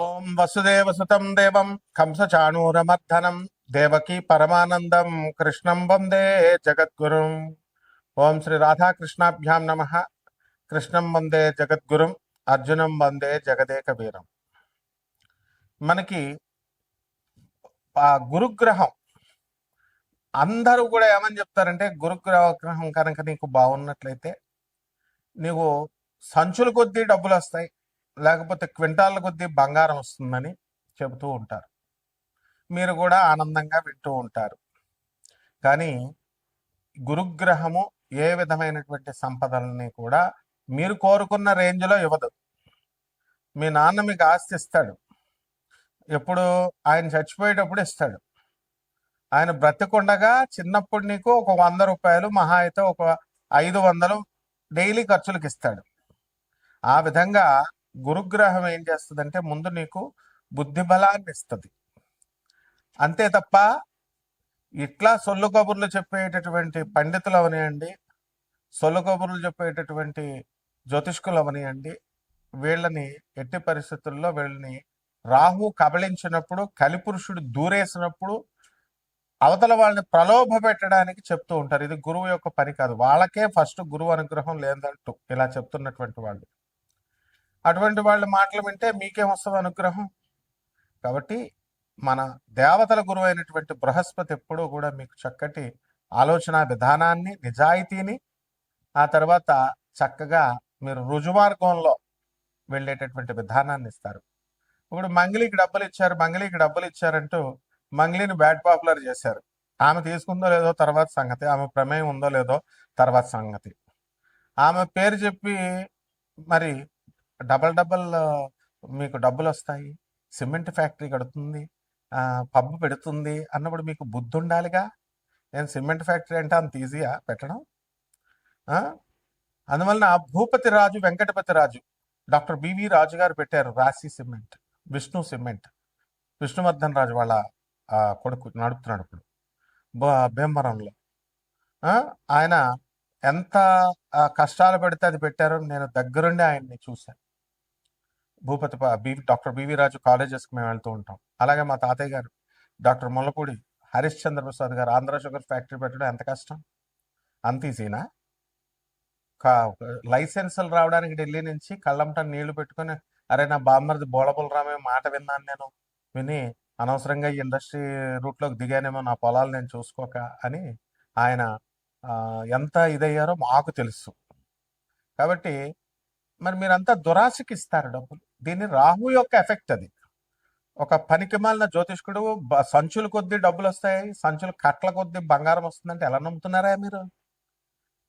ఓం వసుదేవసుతం దేవం కంసచాణూరమర్దనం దేవకీ పరమానందం కృష్ణం వందే జగద్గురుం. ఓం శ్రీ రాధాకృష్ణాభ్యాం నమ. కృష్ణం వందే జగద్గురుం, అర్జునం వందే జగదేక వీరం. మనకి ఆ గురుగ్రహం అందరూ కూడా ఏమని చెప్తారంటే, గురుగ్రహం కనుక నీకు బాగున్నట్లయితే నీవు సంచుల కొద్దీ డబ్బులు వస్తాయి, లేకపోతే క్వింటాల కొద్దీ బంగారం వస్తుందని చెబుతూ ఉంటారు. మీరు కూడా ఆనందంగా వింటూ ఉంటారు. కానీ గురుగ్రహము ఏ విధమైనటువంటి సంపదలని కూడా మీరు కోరుకున్న రేంజ్లో ఇవ్వదు. మీ నాన్న మీకు ఆస్తి ఇస్తాడు, ఎప్పుడు ఆయన చచ్చిపోయేటప్పుడు ఇస్తాడు. ఆయన బ్రతికుండగా చిన్నప్పుడు నీకు ఒక 100 రూపాయలు, మహా అయితే ఒక 500 డైలీ ఖర్చులకు ఇస్తాడు. ఆ విధంగా గురుగ్రహం ఏం చేస్తుందంటే ముందు నీకు బుద్ధి బలాన్ని ఇస్తుంది. అంతే తప్ప ఇట్లా సొల్లు కబుర్లు చెప్పేటటువంటి పండితులు అవనియండి, సొల్లు కబుర్లు చెప్పేటటువంటి జ్యోతిష్కులు అవనియండి, వీళ్ళని ఎట్టి పరిస్థితుల్లో వీళ్ళని రాహు కబళించినప్పుడు, కలిపురుషుడు దూరేసినప్పుడు అవతల వాళ్ళని ప్రలోభ పెట్టడానికి చెప్తూ ఉంటారు. ఇది గురువు యొక్క పని కాదు. వాళ్ళకే ఫస్ట్ గురువు అనుగ్రహం లేదంటూ ఇలా చెప్తున్నటువంటి వాళ్ళు, అటువంటి వాళ్ళ మాటలు వింటే మీకేం వస్తుంది అనుగ్రహం? కాబట్టి మన దేవతల గురువు అయినటువంటి బృహస్పతి ఎప్పుడూ కూడా మీకు చక్కటి ఆలోచన విధానాన్ని, నిజాయితీని, ఆ తర్వాత చక్కగా మీరు రుజుమార్గంలో వెళ్ళేటటువంటి విధానాన్ని ఇస్తారు. ఇప్పుడు మంగిలికి డబ్బులు ఇచ్చారంటూ మంగిలిని బ్యాడ్ పాపులర్ చేశారు. ఆమె తీసుకుందో లేదో తర్వాత సంగతి, ఆమె ప్రమేయం ఉందో లేదో తర్వాత సంగతి. ఆమె పేరు చెప్పి మరి డబల్ మీకు డబ్బులు వస్తాయి, సిమెంట్ ఫ్యాక్టరీ కడుతుంది, పబ్బు పెడుతుంది అన్నప్పుడు మీకు బుద్ధి ఉండాలిగా. నేను సిమెంట్ ఫ్యాక్టరీ అంటే అంత ఈజీయా పెట్టడం? అందువలన భూపతి రాజు, వెంకటపతి రాజు, డాక్టర్ బివి రాజు గారు పెట్టారు రాశి సిమెంట్, విష్ణు సిమెంట్. విష్ణువర్ధన్ రాజు వాళ్ళ కొడుకు నడుపుతున్నాడు ఇప్పుడు భీమవరంలో. ఆయన ఎంత కష్టాలు పెడితే అది పెట్టారో నేను దగ్గరుండి ఆయన్ని చూశాను. డాక్టర్ బివి రాజు కాలేజెస్కి మేము వెళ్తూ ఉంటాం. అలాగే మా తాతయ్య గారు డాక్టర్ ముల్లపూడి హరిశ్చంద్ర ప్రసాద్ గారు ఆంధ్ర షుగర్ ఫ్యాక్టరీ పెట్టడం ఎంత కష్టం? అంత ఈజీనా? లైసెన్సులు రావడానికి ఢిల్లీ నుంచి కళ్ళంట నీళ్లు పెట్టుకొని, అరే నా బామ్మరిది బోళబుల్ రామే మాట విన్నాను, నేను విని అనవసరంగా ఈ ఇండస్ట్రీ రూట్లోకి దిగానేమో, నా పొలాలు నేను చూసుకోక అని ఆయన ఎంత ఇదయ్యారో మాకు తెలుసు. కాబట్టి మరి మీరంతా దురాశకి ఇస్తారు డబ్బులు. దీన్ని రాహు యొక్క ఎఫెక్ట్ అది. ఒక పనికి మాలిన జ్యోతిష్కుడు సంచుల కొద్దీ డబ్బులు వస్తాయి, సంచుల కట్ల కొద్దీ బంగారం వస్తుందంటే ఎలా నమ్ముతున్నారా మీరు?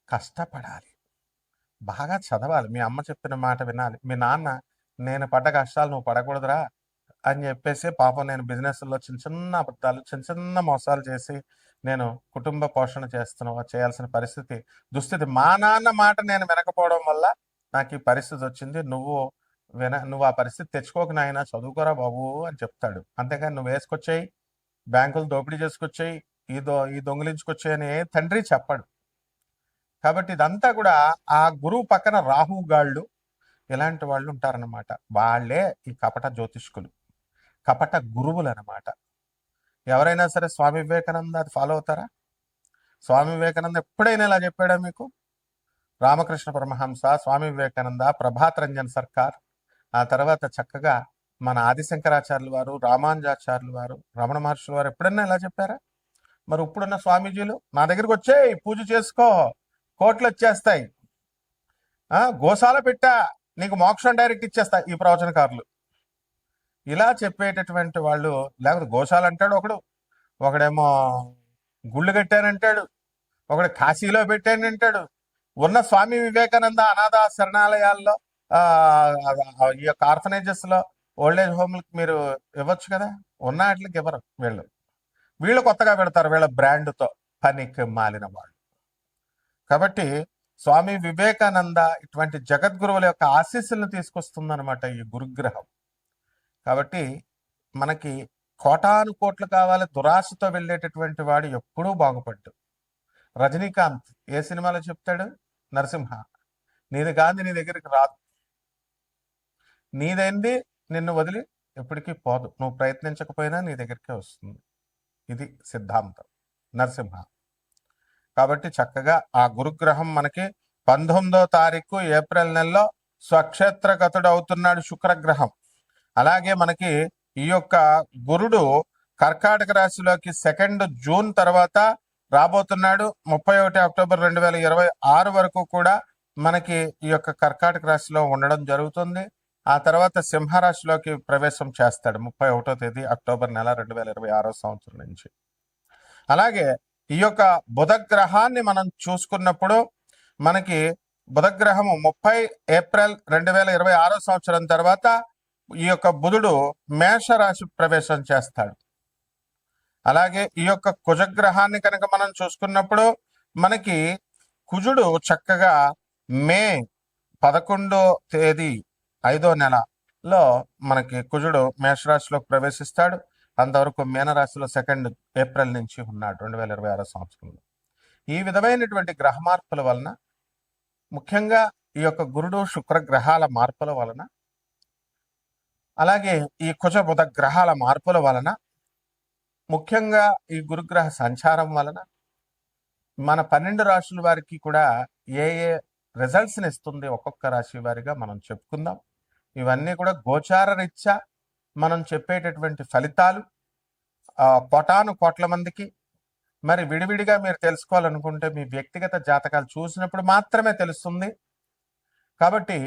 కష్టపడాలి, బాగా చదవాలి, మీ అమ్మ చెప్పిన మాట వినాలి. మీ నాన్న నేను పడ్డ కష్టాలు నువ్వు పడకూడదురా అని చెప్పేసి పాపం నేను బిజినెస్లో చిన్న చిన్న అబద్ధాలు, చిన్న చిన్న మోసాలు చేసి నేను కుటుంబ పోషణ చేయాల్సిన దుస్థితి మా నాన్న మాట నేను వినకపోవడం వల్ల నాకు ఈ పరిస్థితి వచ్చింది. నువ్వు ఆ పరిస్థితి తెచ్చుకోక నాయన, చదువుకోరా బాబు అని చెప్తాడు. అంతేకాని నువ్వు వేసుకొచ్చాయి, బ్యాంకులు దోపిడీ చేసుకొచ్చాయి, ఈ దొంగిలించుకొచ్చాయి అని తండ్రి చెప్పాడు. కాబట్టి ఇదంతా కూడా ఆ గురువు పక్కన రాహుగాళ్ళు ఇలాంటి వాళ్ళు ఉంటారన్నమాట. వాళ్ళే ఈ కపట జ్యోతిష్కులు, కపట గురువులు అన్నమాట. ఎవరైనా సరే స్వామి వివేకానంద అది ఫాలో అవుతారా? స్వామి వివేకానంద ఎప్పుడైనా ఇలా చెప్పాడా మీకు? రామకృష్ణ పరమహంస, స్వామి వివేకానంద, ప్రభాత్ రంజన్ సర్కార్, ఆ తర్వాత చక్కగా మన ఆదిశంకరాచార్యులు వారు, రామానుజాచార్యులు వారు, రమణ మహర్షుల వారు ఎప్పుడన్నా ఇలా చెప్పారా? మరి ఇప్పుడున్న స్వామీజీలు నా దగ్గరికి వచ్చేయి, పూజ చేసుకో, కోట్లు వచ్చేస్తాయి, గోశాల పెట్టా, నీకు మోక్షం డైరెక్ట్ ఇచ్చేస్తా, ఈ ప్రవచనకారులు ఇలా చెప్పేటటువంటి వాళ్ళు. లేకపోతే గోశాల అంటాడు ఒకడేమో గుళ్ళు కట్టానంటాడు, ఒకడు కాశీలో పెట్టానంటాడు. ఉన్న స్వామి వివేకానంద అనాథ శరణాలయాల్లో, ఈ యొక్క ఆర్ఫనేజెస్ లో, ఓల్డేజ్ హోమ్లకి మీరు ఇవ్వచ్చు కదా. ఉన్న వాటికి ఇవ్వరు వీళ్ళు కొత్తగా పెడతారు వీళ్ళ బ్రాండ్తో, పనికి మాలిన వాళ్ళు. కాబట్టి స్వామి వివేకానంద ఇటువంటి జగద్గురువుల యొక్క ఆశీస్సులను తీసుకొస్తుందన్నమాట ఈ గురుగ్రహం. కాబట్టి మనకి కోటాను కోట్లు కావాలి, దురాశతో వెళ్ళేటటువంటి వాడు ఎప్పుడూ బాగుపడ్డు. రజనీకాంత్ ఏ సినిమాలో చెప్తాడు? నరసింహ, నీది కాంతి నీ దగ్గరికి రాదు, నీదైంది నిన్ను వదిలి ఎప్పటికీ పోదు. నువ్వు ప్రయత్నించకపోయినా నీ దగ్గరికే వస్తుంది. ఇది సిద్ధాంతం నరసింహ. కాబట్టి చక్కగా ఆ గురుగ్రహం మనకి 19వ తారీఖు ఏప్రిల్ నెలలో స్వక్షేత్రగతుడు అవుతున్నాడు శుక్రగ్రహం. అలాగే మనకి ఈ యొక్క గురుడు కర్కాటక రాశిలోకి 2 జూన్ తర్వాత రాబోతున్నాడు. 31 అక్టోబర్ 2026 వరకు కూడా మనకి ఈ యొక్క కర్కాటక రాశిలో ఉండడం జరుగుతుంది. ఆ తర్వాత సింహరాశిలోకి ప్రవేశం చేస్తాడు 31వ తేదీ అక్టోబర్ నెల 2026 సంవత్సరం నుంచి. అలాగే ఈ యొక్క బుధగ్రహాన్ని మనం చూసుకున్నప్పుడు మనకి బుధగ్రహము 30 ఏప్రిల్ 2026 సంవత్సరం తర్వాత ఈ యొక్క బుధుడు మేషరాశి ప్రవేశం చేస్తాడు. అలాగే ఈ యొక్క కుజగ్రహాన్ని కనుక మనం చూసుకున్నప్పుడు మనకి కుజుడు చక్కగా మే 11వ తేదీ 5వ నెలలో మనకి కుజుడు మేషరాశిలోకి ప్రవేశిస్తాడు. అంతవరకు మీనరాశిలో 2 ఏప్రిల్ నుంచి ఉన్నాడు 2026 సంవత్సరంలో. ఈ విధమైనటువంటి గ్రహ మార్పుల వలన, ముఖ్యంగా ఈ యొక్క గురుడు శుక్ర గ్రహాల మార్పుల వలన, అలాగే ఈ కుజ బుధ గ్రహాల మార్పుల వలన, ముఖ్యంగా ఈ గురుగ్రహ సంచారం వలన మన 12 రాశుల వారికి కూడా ఏ ఏ రిజల్ట్స్ని ఇస్తుంది ఒక్కొక్క రాశి వారిగా మనం చెప్పుకుందాం. ఇవన్నీ కూడా గోచార రీత్యా మనం చెప్పేటటువంటి ఫలితాలు కోటాను కోట్ల మందికి. మరి విడివిడిగా మీరు తెలుసుకోవాలనుకుంటే మీ వ్యక్తిగత జాతకాలు చూసినప్పుడు మాత్రమే తెలుస్తుంది. కాబట్టి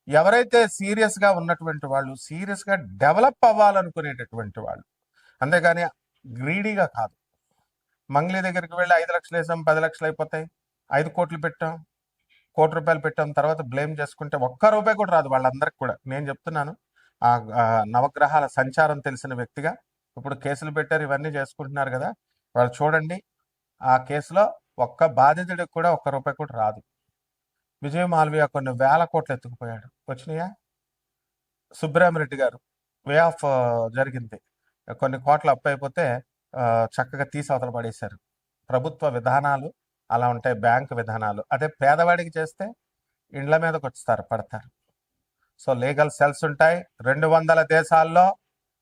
ఎవరైతే సీరియస్గా ఉన్నటువంటి వాళ్ళు, సీరియస్గా డెవలప్ అవ్వాలనుకునేటటువంటి వాళ్ళు, అంతేగాని గ్రీడీగా కాదు. మంగ్లీ దగ్గరికి వెళ్ళి 5 లక్షలు వేసాం 10 లక్షలు అయిపోతాయి, 5 కోట్లు పెట్టాం, కోటి రూపాయలు పెట్టాం, తర్వాత బ్లేమ్ చేసుకుంటే ఒక్క రూపాయి కూడా రాదు వాళ్ళందరికి కూడా. నేను చెప్తున్నాను ఆ నవగ్రహాల సంచారం తెలిసిన వ్యక్తిగా. ఇప్పుడు కేసులు పెట్టారు, ఇవన్నీ చేసుకుంటున్నారు కదా, వాళ్ళు చూడండి ఆ కేసులో ఒక్క బాధితుడికి కూడా ఒక్క రూపాయి కూడా రాదు. విజయ్ మాల్వియా కొన్ని వేల కోట్లు ఎత్తుకుపోయాడు, వచ్చినాయా? సుబ్రహ్మరెడ్డి గారు వే ఆఫ్ జరిగింది, కొన్ని కోట్ల అప్పు అయిపోతే చక్కగా తీసి అవతల పడేశారు. ప్రభుత్వ విధానాలు అలా ఉంటాయి, బ్యాంకు విధానాలు. అదే పేదవాడికి చేస్తే ఇండ్ల మీదకి వస్తారు, పడతారు. సో లీగల్ సెల్స్ ఉంటాయి. 200 దేశాల్లో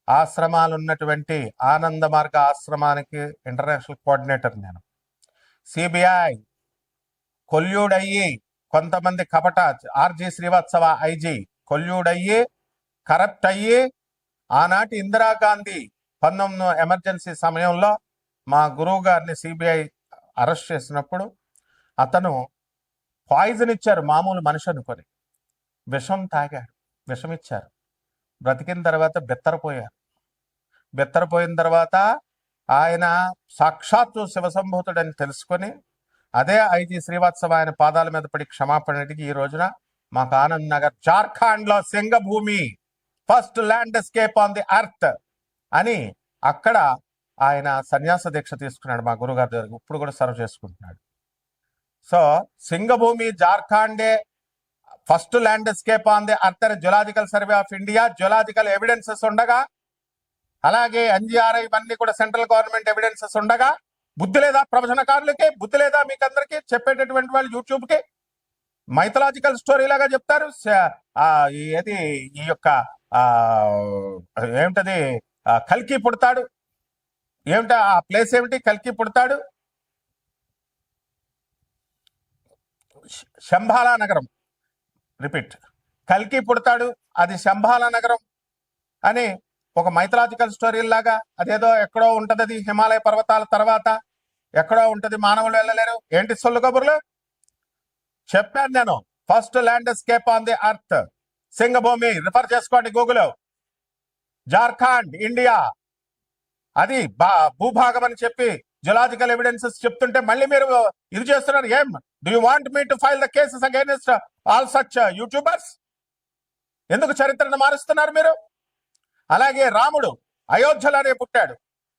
ఆశ్రమాలు ఉన్నటువంటి ఆనంద మార్గ ఆశ్రమానికి ఇంటర్నేషనల్ కోఆర్డినేటర్ నేను. సిబిఐ కొల్యూడ్ అయ్యి కొంతమంది కపట ఆర్జీ శ్రీవాత్సవ ఐజీ కొల్యూడ్ అయ్యి కరప్ట్ అయ్యి ఆనాటి ఇందిరాగాంధీ 19 ఎమర్జెన్సీ సమయంలో మా గురువు గారిని సిబిఐ అరెస్ట్ చేసినప్పుడు అతను పాయిజన్ ఇచ్చారు, మామూలు మనిషి అనుకొని విషం తాగాడు, విషం ఇచ్చారు. బ్రతికిన తర్వాత బెత్తరపోయారు. బెత్తరపోయిన తర్వాత ఆయన సాక్షాత్తు శివసంభూతుడని తెలుసుకొని అదే ఐజీ శ్రీవాత్సవ ఆయన పాదాల మీద పడి క్షమాపణ అడిగి ఈ రోజున మాకు ఆనంద్ నగర్ జార్ఖండ్ లో Singhbhum first landscape on the earth అని అక్కడ ఆయన సన్యాస దీక్ష తీసుకున్నాడు మా గురుగారి దగ్గర. ఇప్పుడు కూడా సర్వ్ చేసుకుంటున్నాడు. సో సింగభూమి జార్ఖండే first landscape on the earth అని zoological survey of India zoological evidences ఉండగా, అలాగే ఎన్జిఆర్ఐ ఇవన్నీ కూడా సెంట్రల్ గవర్నమెంట్ ఎవిడెన్సెస్ ఉండగా బుద్ధి లేదా ప్రవచనకారులకి? బుద్ధి లేదా మీకు అందరికీ? చెప్పేటటువంటి వాళ్ళు యూట్యూబ్కి మైథలాజికల్ స్టోరీ లాగా చెప్తారు. ఏది ఈ యొక్క ఏమిటది కల్కి పుడతాడు, ఏమిటి ఆ ప్లేస్ ఏమిటి? కల్కి పుడతాడు శంబాలా నగరం. రిపీట్, కల్కి పుడతాడు, అది శంబాలా నగరం అని ఒక మైథలాజికల్ స్టోరీ లాగా. అదేదో ఎక్కడో ఉంటది, అది హిమాలయ పర్వతాల తర్వాత ఎక్కడో ఉంటది, మానవులు వెళ్ళలేరు. ఏంటి సొల్లు కబుర్లు చెప్పాను నేను. First landscape on the earth Singhbhum, refer చేసుకోండి గూగుల్. జార్ఖండ్ ఇండియా, అది భూభాగం అని చెప్పి జియోలాజికల్ ఎవిడెన్సెస్ చెప్తుంటే మళ్ళీ మీరు ఇది చేస్తున్నారు. ఏం do you want me to file the cases against all such YouTubers? ఎందుకు చరిత్రను మారుస్తున్నారు మీరు? అలాగే రాముడు అయోధ్యలోనే పుట్టాడు.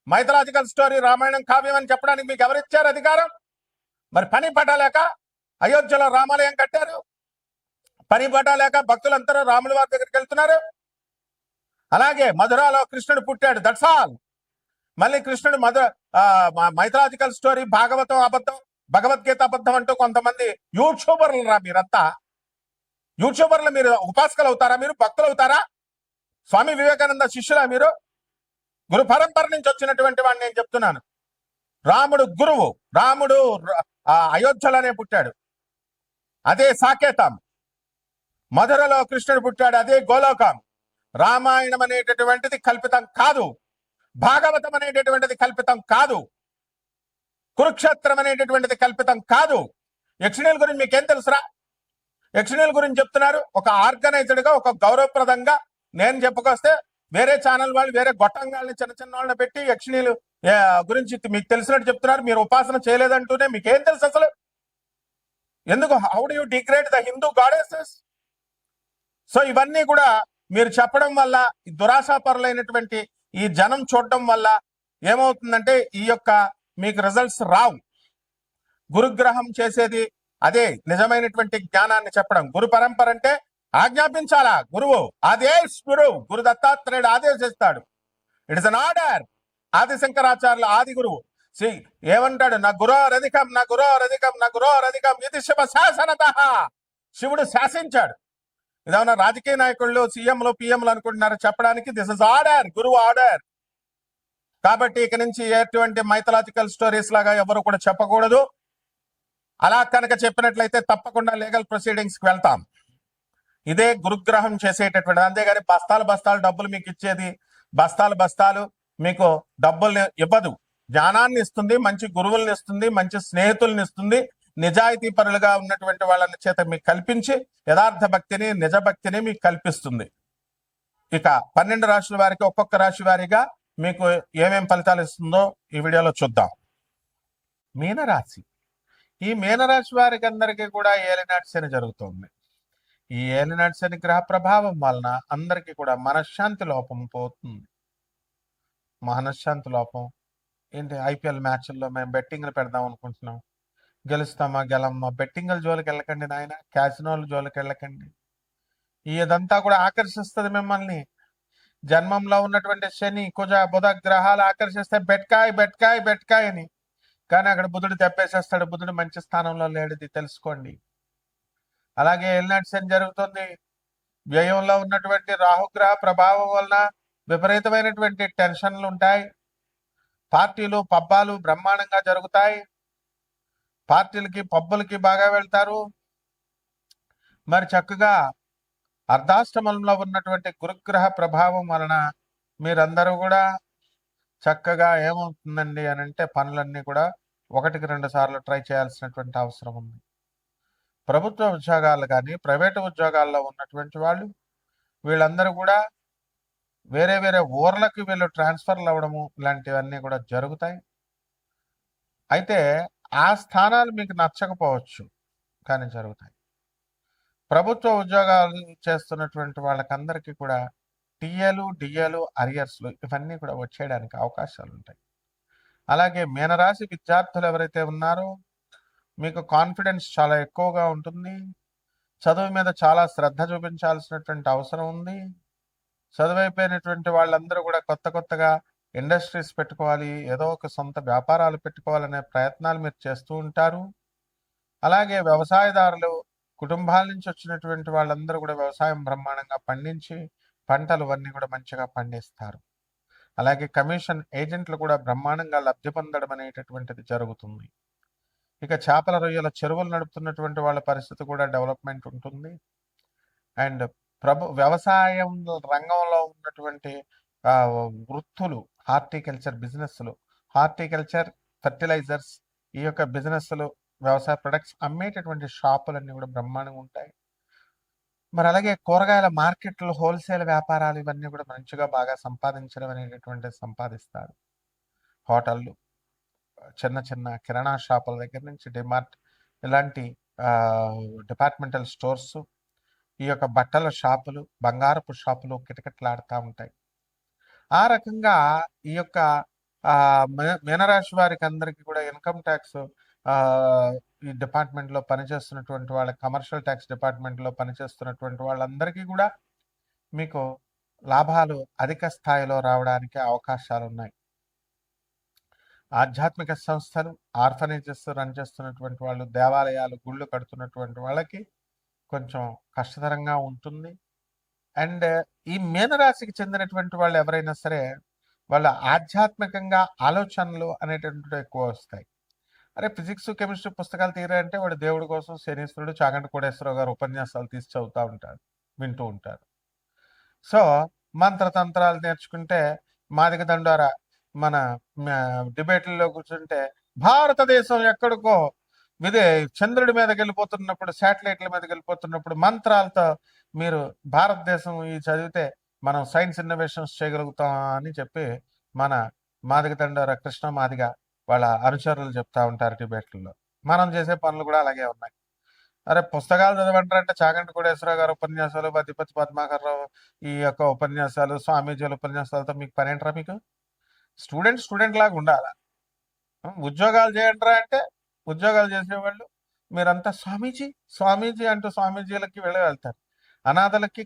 మైథలాజికల్ స్టోరీ రామాయణం కావ్యం అని చెప్పడానికి మీకు ఎవరిచ్చారు అధికారం? మరి పని పట్టలేక అయోధ్యలో రామాలయం కట్టారు. పని పట్టలేక భక్తులందరూ రాముల వారి దగ్గరికి వెళ్తున్నారు. అలాగే మధురాలో కృష్ణుడు పుట్టాడు, దట్స్ ఆల్. మళ్ళీ కృష్ణుడు మైథలాజికల్ స్టోరీ భాగవతం అబద్ధం, భగవద్గీత అబద్ధం అంటూ కొంతమంది యూట్యూబర్లు రా మీరంతా. యూట్యూబర్లు మీరు ఉపాసకులు అవుతారా? మీరు భక్తులు అవుతారా? స్వామి వివేకానంద శిష్యులా మీరు? గురు పరంపర నుంచి వచ్చినటువంటి వాడిని నేను చెప్తున్నాను. రాముడు గురువు. రాముడు అయోధ్యలోనే పుట్టాడు, అదే సాకేతం. మధురలో కృష్ణుడు పుట్టాడు, అదే గోలోకం. రామాయణం అనేటటువంటిది కల్పితం కాదు, భాగవతం అనేటటువంటిది కల్పితం కాదు, కురుక్షేత్రం అనేటటువంటిది కల్పితం కాదు. యక్షిణీల గురించి మీకేం తెలుసురా? యక్షిణీల గురించి చెప్తున్నారు ఒక ఆర్గనైజ్డ్ గా, ఒక గౌరవప్రదంగా. నేను చెప్పుకొస్తే వేరే ఛానల్ వాళ్ళు వేరే గొట్టంగాల్ని చిన్న చిన్న వాళ్ళని పెట్టి యక్షిణీలు గురించి మీకు తెలిసినట్టు చెప్తున్నారు. మీరు ఉపాసన చేయలేదంటూనే మీకేం తెలుసు అసలు? ఎందుకు? How do you degrade the Hindu goddesses? So ఇవన్నీ కూడా మీరు చెప్పడం వల్ల, దురాశాపరులైనటువంటి ఈ జనం చూడడం వల్ల ఏమవుతుందంటే ఈ యొక్క మీకు రిజల్ట్స్ రావు. గురుగ్రహం చేసేది అదే నిజమైనటువంటి జ్ఞానాన్ని చెప్పడం. గురు పరంపర అంటే ఆజ్ఞాపించాలా గురువు, ఆదేశ్ గురు దత్తాత్రేయుడు ఆదేశిస్తాడు. It is an order. Adi శంకరాచార్యుల ఆది గురువు ఏమంటాడు? నా గురోరధికం, నా గురోరధికం, నా గురోరధికం ఇది శివ శాసనత. శివుడు శాసించాడు. ఇదేమన్నా రాజకీయ నాయకుళ్ళు సీఎంలు పిఎంలు అనుకుంటున్నారు చెప్పడానికి? దిస్ ఇస్ ఆర్డర్, గురువు ఆర్డర్. కాబట్టి ఇక నుంచి ఎటువంటి మైథలాజికల్ స్టోరీస్ లాగా ఎవరు కూడా చెప్పకూడదు. అలా కనుక చెప్పినట్లయితే తప్పకుండా లీగల్ ప్రొసీడింగ్స్ కి వెళ్తాం. ఇదే గురుగ్రహం చేసేటటువంటిది. అంతేగాని బస్తాలు బస్తాలు డబ్బులు మీకు ఇచ్చేది, బస్తాలు బస్తాలు మీకు డబ్బుల్ని ఇవ్వదు. జ్ఞానాన్ని ఇస్తుంది, మంచి గురువుల్ని ఇస్తుంది, మంచి స్నేహితుల్ని ఇస్తుంది, నిజాయితీ పరులుగా ఉన్నటువంటి వాళ్ళని చేత మీకు కల్పించి యథార్థ భక్తిని, నిజ భక్తిని మీకు కల్పిస్తుంది. ఇక 12 రాశుల వారికి ఒక్కొక్క రాశి వారిగా మీకు ఏమేం ఫలితాలు ఇస్తుందో ఈ వీడియోలో చూద్దాం. మీనరాశి. ఈ మీనరాశి వారికి అందరికీ కూడా ఏలినాటి శని జరుగుతుంది. ఈ ఏలినాటి శని గ్రహ ప్రభావం వలన అందరికీ కూడా మనశ్శాంతి లోపం పోతుంది. మనశ్శాంతి లోపం ఏంటి? ఐపీఎల్ మ్యాచ్ల్లో మేము బెట్టింగ్లు పెడదాం అనుకుంటున్నాం, గెలుస్తామా గెలమ్మా. బెట్టింగ్ల జోలికి వెళ్ళకండి నాయన, క్యాసినోల జోలికి వెళ్ళకండి. ఇదంతా కూడా ఆకర్షిస్తుంది మిమ్మల్ని. జన్మంలో ఉన్నటువంటి శని, కుజ, బుధ గ్రహాలు ఆకర్షిస్తే బెట్కాయ్ బెట్కాయ్ బెట్కాయ్ అని. కానీ అక్కడ బుధుడు తెప్పేసేస్తాడు. బుధుడు మంచి స్థానంలో లేడిది తెలుసుకోండి. అలాగే ఏలినాటి శని జరుగుతుంది. వ్యయంలో ఉన్నటువంటి రాహుగ్రహ ప్రభావం వలన విపరీతమైనటువంటి టెన్షన్లు ఉంటాయి. పార్టీలు పబ్బాలు బ్రహ్మాండంగా జరుగుతాయి. పార్టీలకి పబ్బులకి బాగా వెళ్తారు. మరి చక్కగా అర్ధాష్టమంలో ఉన్నటువంటి గురుగ్రహ ప్రభావం వలన మీరందరూ కూడా చక్కగా ఏమవుతుందండి అని అంటే పనులన్నీ కూడా 1-2 సార్లు ట్రై చేయాల్సినటువంటి అవసరం ఉంది. ప్రభుత్వ ఉద్యోగాలు కానీ ప్రైవేటు ఉద్యోగాల్లో ఉన్నటువంటి వాళ్ళు వీళ్ళందరూ కూడా వేరే వేరే ఊర్లకి వీళ్ళు ట్రాన్స్ఫర్లు అవ్వడము ఇలాంటివన్నీ కూడా జరుగుతాయి. అయితే ఆ స్థానాలు మీకు నచ్చకపోవచ్చు, కానీ జరుగుతాయి. ప్రభుత్వ ఉద్యోగాలు చేస్తున్నటువంటి వాళ్ళకందరికీ కూడా టీఏలు, డిఏలు, అరియర్స్లు ఇవన్నీ కూడా వచ్చేయడానికి అవకాశాలు ఉంటాయి. అలాగే మీనరాశి విద్యార్థులు ఎవరైతే ఉన్నారో మీకు కాన్ఫిడెన్స్ చాలా ఎక్కువగా ఉంటుంది. చదువు మీద చాలా శ్రద్ధ చూపించాల్సినటువంటి అవసరం ఉంది. చదువైపోయినటువంటి వాళ్ళందరూ కూడా కొత్తగా ఇండస్ట్రీస్ పెట్టుకోవాలి, ఏదో ఒక సొంత వ్యాపారాలు పెట్టుకోవాలనే ప్రయత్నాలు మీరు చేస్తూ ఉంటారు. అలాగే వ్యవసాయదారులు, కుటుంబాల నుంచి వచ్చినటువంటి వాళ్ళందరూ కూడా వ్యవసాయం బ్రహ్మాండంగా పండించి పంటలు అన్నీ కూడా మంచిగా పండిస్తారు. అలాగే కమిషన్ ఏజెంట్లు కూడా బ్రహ్మాండంగా లబ్ధి పొందడం అనేటటువంటిది జరుగుతుంది. ఇక చేపల రొయ్యల చెరువులు నడుపుతున్నటువంటి వాళ్ళ పరిస్థితి కూడా డెవలప్మెంట్ ఉంటుంది. అండ్ వ్యవసాయం రంగంలో ఉన్నటువంటి వృత్తులు, హార్టికల్చర్ బిజినెస్లు, హార్టికల్చర్ ఫెర్టిలైజర్స్, ఈ యొక్క బిజినెస్లు, వ్యవసాయ ప్రొడక్ట్స్ అమ్మేటటువంటి షాపులన్నీ కూడా బ్రహ్మాండంగా ఉంటాయి. మరి అలాగే కూరగాయల మార్కెట్లు, హోల్సేల్ వ్యాపారాలు ఇవన్నీ కూడా మంచిగా బాగా సంపాదించడం అనేటటువంటిది సంపాదిస్తారు. హోటళ్ళు, చిన్న చిన్న కిరాణా షాపుల దగ్గర నుంచి డిమార్ట్ ఇలాంటి డిపార్ట్మెంటల్ స్టోర్స్, ఈ యొక్క బట్టల షాపులు, బంగారపు షాపులు కిటకిటలాడుతూ ఉంటాయి. ఆ రకంగా ఈ యొక్క మీనరాశి వారికి అందరికీ కూడా ఇన్కమ్ ట్యాక్స్ ఈ డిపార్ట్మెంట్లో పనిచేస్తున్నటువంటి వాళ్ళ, కమర్షియల్ ట్యాక్స్ డిపార్ట్మెంట్లో పనిచేస్తున్నటువంటి వాళ్ళందరికీ కూడా మీకు లాభాలు అధిక స్థాయిలో రావడానికి అవకాశాలు ఉన్నాయి. ఆధ్యాత్మిక సంస్థలు, ఆర్ఫనేజెస్ రన్ చేస్తున్నటువంటి వాళ్ళు, దేవాలయాలు, గుళ్ళు కడుతున్నటువంటి వాళ్ళకి కొంచెం కష్టతరంగా ఉంటుంది. అండ్ ఈ మీనరాశికి చెందినటువంటి వాళ్ళు ఎవరైనా సరే వాళ్ళ ఆధ్యాత్మికంగా ఆలోచనలు అనేటువంటివి ఎక్కువ వస్తాయి. అరే ఫిజిక్స్ కెమిస్ట్రీ పుస్తకాలు తీరాయంటే వాడు దేవుడి కోసం శనీశ్వరుడు చాగంటి కోటేశ్వరరావు గారు ఉపన్యాసాలు తీసి చదువుతూ ఉంటారు, వింటూ ఉంటారు. సో మంత్రతంత్రాలు నేర్చుకుంటే మాదిగ దండోరా మన డిబేట్లలో కూర్చుంటే భారతదేశం ఎక్కడికో చంద్రుడి మీదకి వెళ్ళిపోతున్నప్పుడు, శాటిలైట్ల మీదకి వెళ్ళిపోతున్నప్పుడు మంత్రాలతో మీరు భారతదేశం ఈ చదివితే మనం సైన్స్ ఇన్నోవేషన్స్ చేయగలుగుతాం అని చెప్పి మన మాదిగ దండోరా కృష్ణ మాదిగ వాళ్ళ అనుచరులు చెప్తా ఉంటారు డిబేట్లలో. మనం చేసే పనులు కూడా అలాగే ఉన్నాయి. అరే పుస్తకాలు చదవంటారంటే చాగంటి కోటేశ్వరరావు గారు ఉపన్యాసాలు, అధిపతి పద్మాకర్రావు ఈ యొక్క ఉపన్యాసాలు, స్వామీజీల ఉపన్యాసాలతో మీకు పని ఏంట్రా? మీకు స్టూడెంట్ లాగా ఉండాలా? ఉద్యోగాలు చేయండిరా అంటే ఉద్యోగాలు చేసేవాళ్ళు మీరంతా స్వామీజీ స్వామీజీ అంటూ స్వామీజీలకి వెళ్తారు. అనాథలకి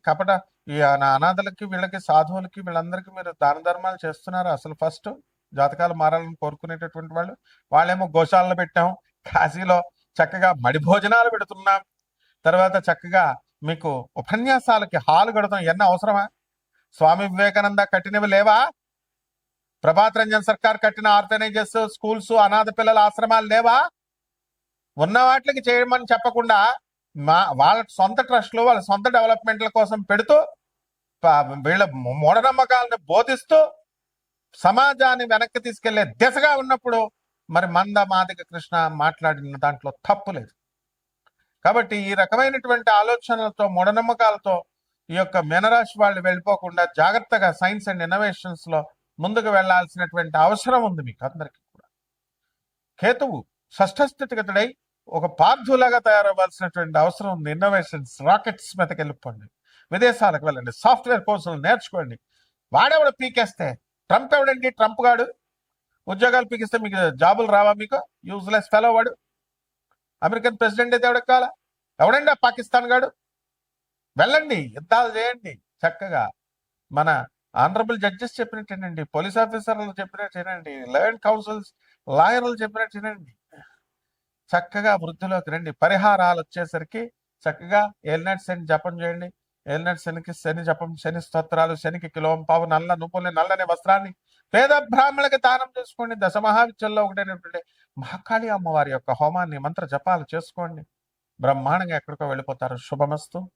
ఈ అనాథలకి వీళ్ళకి సాధువులకి వీళ్ళందరికీ మీరు దాన ధర్మాలు చేస్తున్నారు. అసలు ఫస్ట్ జాతకాలు మారాలని కోరుకునేటటువంటి వాళ్ళేమో గోశాలను పెట్టాం, కాశీలో చక్కగా మడి భోజనాలు పెడుతున్నాం, తర్వాత చక్కగా మీకు ఉపన్యాసాలకి హాలు కడతాం. ఎన్న అవసరమా? స్వామి వివేకానంద కట్టినవి లేవా? ప్రభాత్ రంజన్ సర్కార్ కట్టిన ఆర్గనైజర్స్, స్కూల్స్, అనాథ పిల్లల ఆశ్రమాలు లేవా? ఉన్న వాటికి చేయమని చెప్పకుండా వాళ్ళ సొంత ట్రస్ట్లు, వాళ్ళ సొంత డెవలప్మెంట్ల కోసం పెడుతూ వీళ్ళ మూఢనమ్మకాలను బోధిస్తూ సమాజాన్ని వెనక్కి తీసుకెళ్లే దిశగా ఉన్నప్పుడు మరి మంద మాదిగ కృష్ణ మాట్లాడిన దాంట్లో తప్పు లేదు. కాబట్టి ఈ రకమైనటువంటి ఆలోచనలతో, మూఢనమ్మకాలతో ఈ యొక్క మీనరాశి వాళ్ళు వెళ్ళిపోకుండా జాగ్రత్తగా సైన్స్ అండ్ ఇన్నోవేషన్స్ లో ముందుకు వెళ్లాల్సినటువంటి అవసరం ఉంది మీకు అందరికీ కూడా. కేతువు షష్ఠస్థితిగతుడై ఒక పార్థులాగా తయారవ్వాల్సినటువంటి అవసరం ఉంది. ఇన్నోవేషన్స్, రాకెట్స్ మీదకి వెళ్ళిపోండి, విదేశాలకు వెళ్ళండి, సాఫ్ట్వేర్ కోర్సులు నేర్చుకోండి. వాడెవడ పీకేస్తే ట్రంప్ ఎవడండి? ట్రంప్ గాడు ఉద్యోగాలు పీకిస్తే మీకు జాబులు రావా? మీకు యూజ్లెస్ ఫెలో వాడు. అమెరికన్ ప్రెసిడెంట్ అయితే ఎవడకి కావాలా? ఎవడండి ఆ పాకిస్తాన్ గాడు? వెళ్ళండి, యుద్ధాలు చేయండి చక్కగా. మన ఆనరబుల్ జడ్జెస్ చెప్పినట్టేనండి, పోలీస్ ఆఫీసర్లు చెప్పినట్టేనండి, లయన్ కౌన్సిల్స్ లాయర్లు చెప్పినట్టేనండి. చక్కగా వృద్ధిలోకి రండి. పరిహారాలు వచ్చేసరికి చక్కగా ఏలినాటి శని జపం చేయండి. ఏలినాటి శనికి శని జపం, శని స్తోత్రాలు, శనికి కిలోం పావు నల్ల నువ్వుల్ని, నల్లని వస్త్రాన్ని పేద బ్రాహ్మణులకి దానం చేసుకోండి. దశమహావిద్యల్లో ఒకటైనటువంటి మహాకాళి అమ్మవారి యొక్క హోమాన్ని, మంత్ర జపాలు చేసుకోండి. బ్రహ్మాండంగా ఎక్కడికో వెళ్ళిపోతారు. శుభమస్తు.